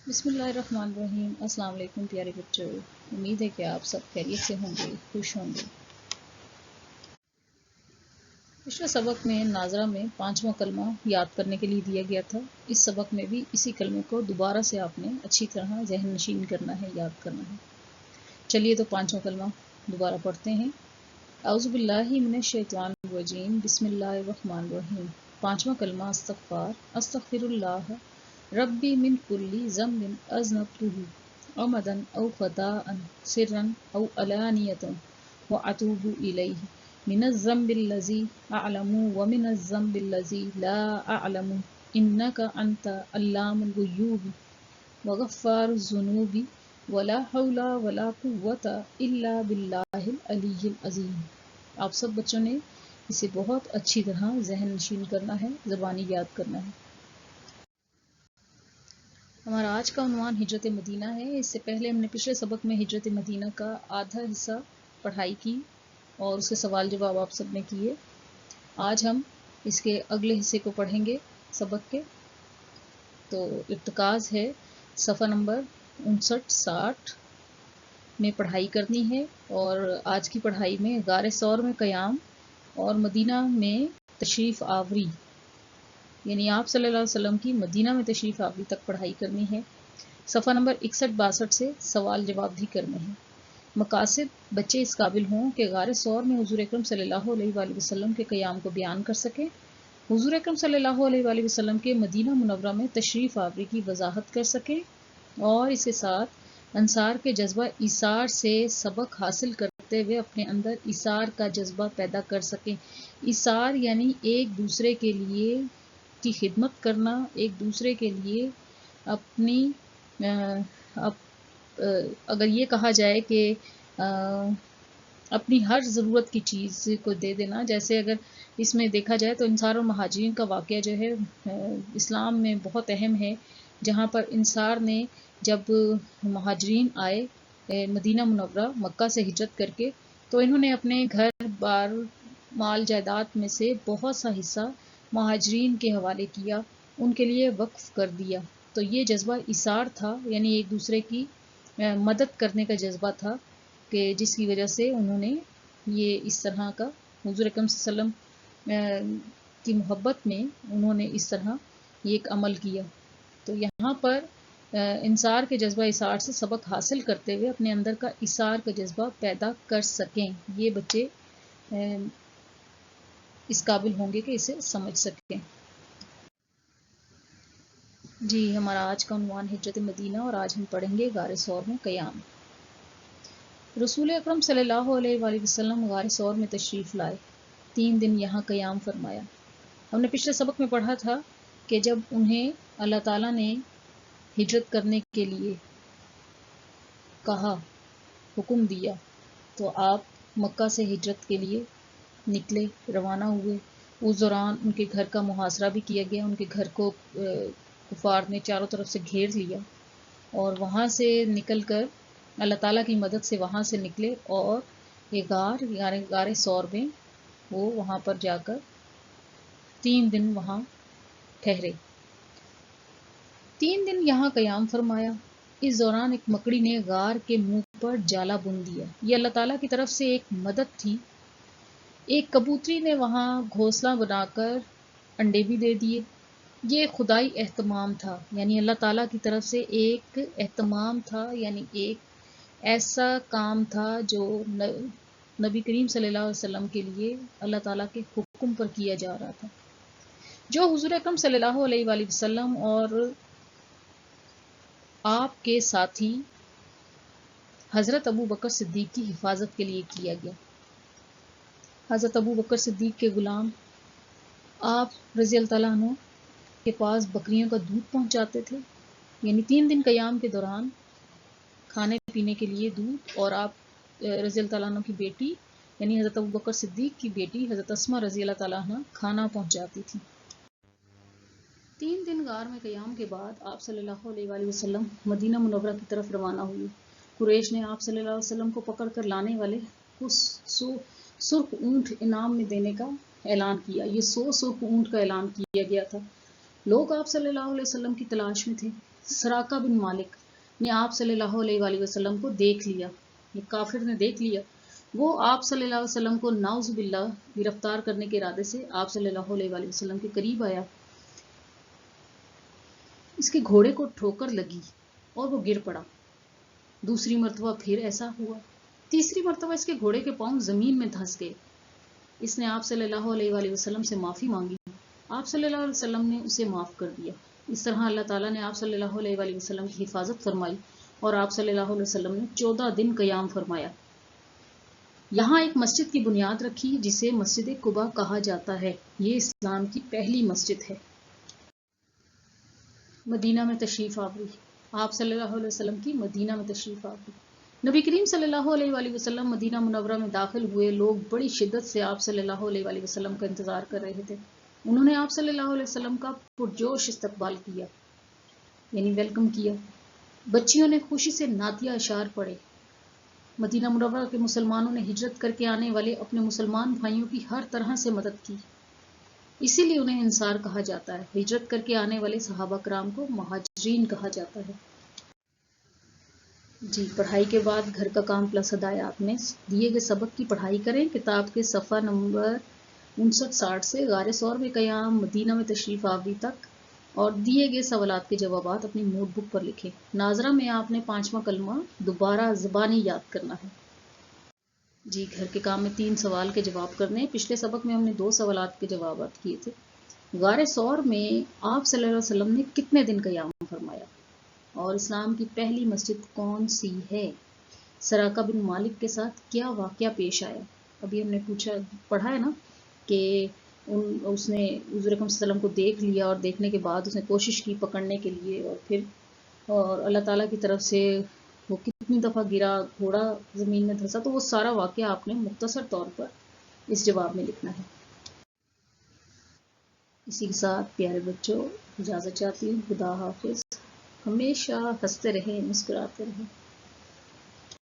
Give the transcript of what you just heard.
بسم اللہ الرحمن الرحیم۔ السلام علیکم پیارے بچوں، امید ہے کہ آپ سب خیریت سے ہوں گے، خوش ہوں گے۔ پچھلے سبق میں ناظرہ میں 5واں کلمہ یاد کرنے کے لیے دیا گیا تھا۔ اس سبق میں بھی اسی کلمے کو دوبارہ سے آپ نے اچھی طرح ذہن نشین کرنا ہے، یاد کرنا ہے۔ چلیے تو 5واں کلمہ دوبارہ پڑھتے ہیں۔ اعوذ باللہ من الشیطان الرجیم، بسم اللہ الرحمن الرحیم۔ 5واں کلمہ استغفار۔ استغفر اللہ ربی من کل ذنب اذنبتہ عمدا او خطاء سرا او علانیۃ واتوب الیہ من الذنب الذی اعلم ومن الذنب الذی لا اعلم انک انت علام الغیوب وغفار الذنوب ولا حول ولا قوة الا باللہ العلی العظیم۔ آپ سب بچوں نے اسے بہت اچھی طرح ذہن نشین کرنا ہے، زبانی یاد کرنا ہے۔ ہمارا آج کا عنوان ہجرت مدینہ ہے۔ اس سے پہلے ہم نے پچھلے سبق میں ہجرت مدینہ کا آدھا حصہ پڑھائی کی اور اس کے سوال جواب آپ سب نے کیے۔ آج ہم اس کے اگلے حصے کو پڑھیں گے سبق کے۔ تو ارتکاز ہے صفحہ نمبر 59-60 میں پڑھائی کرنی ہے، اور آج کی پڑھائی میں غار ثور میں قیام اور مدینہ میں تشریف آوری، یعنی آپ صلی اللہ علیہ وسلم کی مدینہ میں تشریف آوری تک پڑھائی کرنی ہے۔ صفحہ نمبر 61-62 سے سوال جواب بھی کرنے ہیں۔ مقاصد: بچے اس قابل ہوں کہ غار ثور میں حضور اکرم صلی اللہ علیہ وآلہ وسلم کے قیام کو بیان کر سکیں، حضور اکرم صلی اللہ علیہ وآلہ وسلم کے مدینہ منورہ میں تشریف آوری کی وضاحت کر سکیں، اور اس کے ساتھ انصار کے جذبہ ایثار سے سبق حاصل کرتے ہوئے اپنے اندر ایثار کا جذبہ پیدا کر سکیں۔ ایثار یعنی ایک دوسرے کے لیے کی خدمت کرنا، ایک دوسرے کے لیے اپنی اگر یہ کہا جائے کہ اپنی ہر ضرورت کی چیز کو دے دینا، جیسے اگر اس میں دیکھا جائے تو انصار اور مہاجرین کا واقعہ جو ہے اسلام میں بہت اہم ہے، جہاں پر انصار نے جب مہاجرین آئے مدینہ منورہ مکہ سے ہجرت کر کے، تو انہوں نے اپنے گھر بار مال جائیداد میں سے بہت سا حصہ مہاجرین کے حوالے کیا، ان کے لیے وقف کر دیا۔ تو یہ جذبہ ایثار تھا، یعنی ایک دوسرے کی مدد کرنے کا جذبہ تھا، کہ جس کی وجہ سے انہوں نے یہ اس طرح کا حضور اکرم صلی اللہ علیہ وسلم کی محبت میں انہوں نے اس طرح یہ ایک عمل کیا۔ تو یہاں پر انصار کے جذبہ ایثار سے سبق حاصل کرتے ہوئے اپنے اندر کا ایثار کا جذبہ پیدا کر سکیں، یہ بچے اس قابل ہوں گے کہ اسے سمجھ سکیں۔ جی، ہمارا آج کا عنوان ہجرت مدینہ، اور آج ہم پڑھیں گے غار ثور میں قیام۔ رسول اکرم صلی اللہ علیہ وآلہ وسلم غار ثور میں تشریف لائے، 3 دن یہاں قیام فرمایا۔ ہم نے پچھلے سبق میں پڑھا تھا کہ جب انہیں اللہ تعالیٰ نے ہجرت کرنے کے لیے کہا، حکم دیا، تو آپ مکہ سے ہجرت کے لیے نکلے، روانہ ہوئے۔ اس دوران ان کے گھر کا محاصرہ بھی کیا گیا، ان کے گھر کو کفار نے چاروں طرف سے گھیر لیا، اور وہاں سے نکل کر اللہ تعالیٰ کی مدد سے وہاں سے نکلے، اور یہ غار ثور میں وہ وہاں پر جا کر 3 دن وہاں ٹھہرے۔ 3 دن یہاں قیام فرمایا۔ اس دوران ایک مکڑی نے غار کے منہ پر جالا بن دیا، یہ اللہ تعالیٰ کی طرف سے ایک مدد تھی۔ ایک کبوتری نے وہاں گھونسلہ بنا کر انڈے بھی دے دیے۔ یہ خدائی اہتمام تھا، یعنی اللہ تعالیٰ کی طرف سے ایک اہتمام تھا، یعنی ایک ایسا کام تھا جو نبی کریم صلی اللہ علیہ وسلم کے لیے اللہ تعالیٰ کے حکم پر کیا جا رہا تھا، جو حضور اکرم صلی اللہ علیہ وآلہ وسلم اور آپ کے ساتھی حضرت ابو بکر صدیق کی حفاظت کے لیے کیا گیا۔ حضرت ابو بکر صدیق کے غلام آپ رضی اللہ تعالیٰ عنہ کے پاس بکریوں کا دودھ پہنچاتے تھے، یعنی 3 دن قیام کے دوران کھانے پینے کے لیے دودھ، اور آپ رضی اللہ تعالیٰ عنہ کی بیٹی یعنی حضرت ابو بکر صدیق کی بیٹی حضرت اسماء رضی اللہ تعالیٰ عنہ کھانا پہنچاتی تھی۔ 3 دن غار میں قیام کے بعد آپ صلی اللہ علیہ وآلہ وسلم مدینہ منورہ کی طرف روانہ ہوئے۔ قریش نے آپ صلی اللہ علیہ وسلم کو پکڑ کر لانے والے کو 100 سرخ اونٹ انعام میں دینے کا اعلان کیا۔ یہ 100 سرخ اونٹ کا اعلان کیا گیا تھا، لوگ آپ صلی اللہ علیہ وسلم کی تلاش میں تھے۔ سراقہ بن مالک نے آپ صلی اللہ علیہ وآلہ وسلم کو دیکھ لیا، یہ کافر نے دیکھ لیا، وہ آپ صلی اللہ علیہ وسلم کو نعوذ باللہ گرفتار کرنے کے ارادے سے آپ صلی اللہ علیہ وآلہ وسلم کے قریب آیا۔ اس کے گھوڑے کو ٹھوکر لگی اور وہ گر پڑا۔ دوسری مرتبہ پھر ایسا ہوا، تیسری مرتبہ اس کے گھوڑے کے پاؤں زمین میں دھنس گئے۔ اس نے آپ صلی اللہ علیہ وآلہ وسلم سے معافی مانگی، آپ صلی اللہ علیہ وسلم نے اسے معاف کر دیا۔ اس طرح اللہ تعالیٰ نے آپ صلی اللہ علیہ وآلہ وسلم کی حفاظت فرمائی اور آپ صلی اللہ علیہ وسلم نے 14 دن قیام فرمایا۔ یہاں ایک مسجد کی بنیاد رکھی جسے مسجد قباء کہا جاتا ہے، یہ اسلام کی پہلی مسجد ہے۔ مدینہ میں تشریف آوری، آپ صلی اللہ علیہ وسلم کی مدینہ میں تشریف آوری۔ نبی کریم صلی اللہ علیہ وآلہ وسلم مدینہ منورہ میں داخل ہوئے، لوگ بڑی شدت سے آپ صلی اللہ علیہ وآلہ وسلم کا انتظار کر رہے تھے۔ انہوں نے آپ صلی اللہ علیہ وسلم کا پرجوش استقبال کیا، یعنی ویلکم کیا۔ بچیوں نے خوشی سے نعتیہ اشعار پڑھے۔ مدینہ منورہ کے مسلمانوں نے ہجرت کر کے آنے والے اپنے مسلمان بھائیوں کی ہر طرح سے مدد کی، اسی لیے انہیں انصار کہا جاتا ہے۔ ہجرت کر کے آنے والے صحابہ کرام کو مہاجرین کہا جاتا ہے۔ جی، پڑھائی کے بعد گھر کا کام پلس ہدایات میں دیے گئے سبق کی پڑھائی کریں۔ کتاب کے صفحہ نمبر 59-60 سے غار ثور میں قیام، مدینہ میں تشریف آوری تک اور دیے گئے سوالات کے جوابات اپنی نوٹ بک پر لکھیں۔ ناظرہ میں آپ نے 5واں کلمہ دوبارہ زبانی یاد کرنا ہے۔ جی، گھر کے کام میں 3 سوال کے جواب کرنے ہیں۔ پچھلے سبق میں ہم نے 2 سوالات کے جوابات کیے تھے۔ غار ثور میں آپ صلی اللہ علیہ وسلم نے کتنے دن قیام فرمایا؟ اور اسلام کی پہلی مسجد کون سی ہے؟ سراقہ بن مالک کے ساتھ کیا واقعہ پیش آیا؟ ابھی ہم نے پڑھا ہے نا کہ اس نے حضور اکرم صلی اللہ علیہ وسلم کو دیکھ لیا اور دیکھنے کے بعد اس نے کوشش کی پکڑنے کے لیے، اور اللہ تعالیٰ کی طرف سے وہ کتنی دفعہ گرا، گھوڑا زمین میں دھنسا، تو وہ سارا واقعہ آپ نے مختصر طور پر اس جواب میں لکھنا ہے۔ اسی کے ساتھ پیارے بچوں اجازت چاہتی ہوں، خدا حافظ۔ ہمیشہ ہنستے رہیں، مسکراتے رہیں۔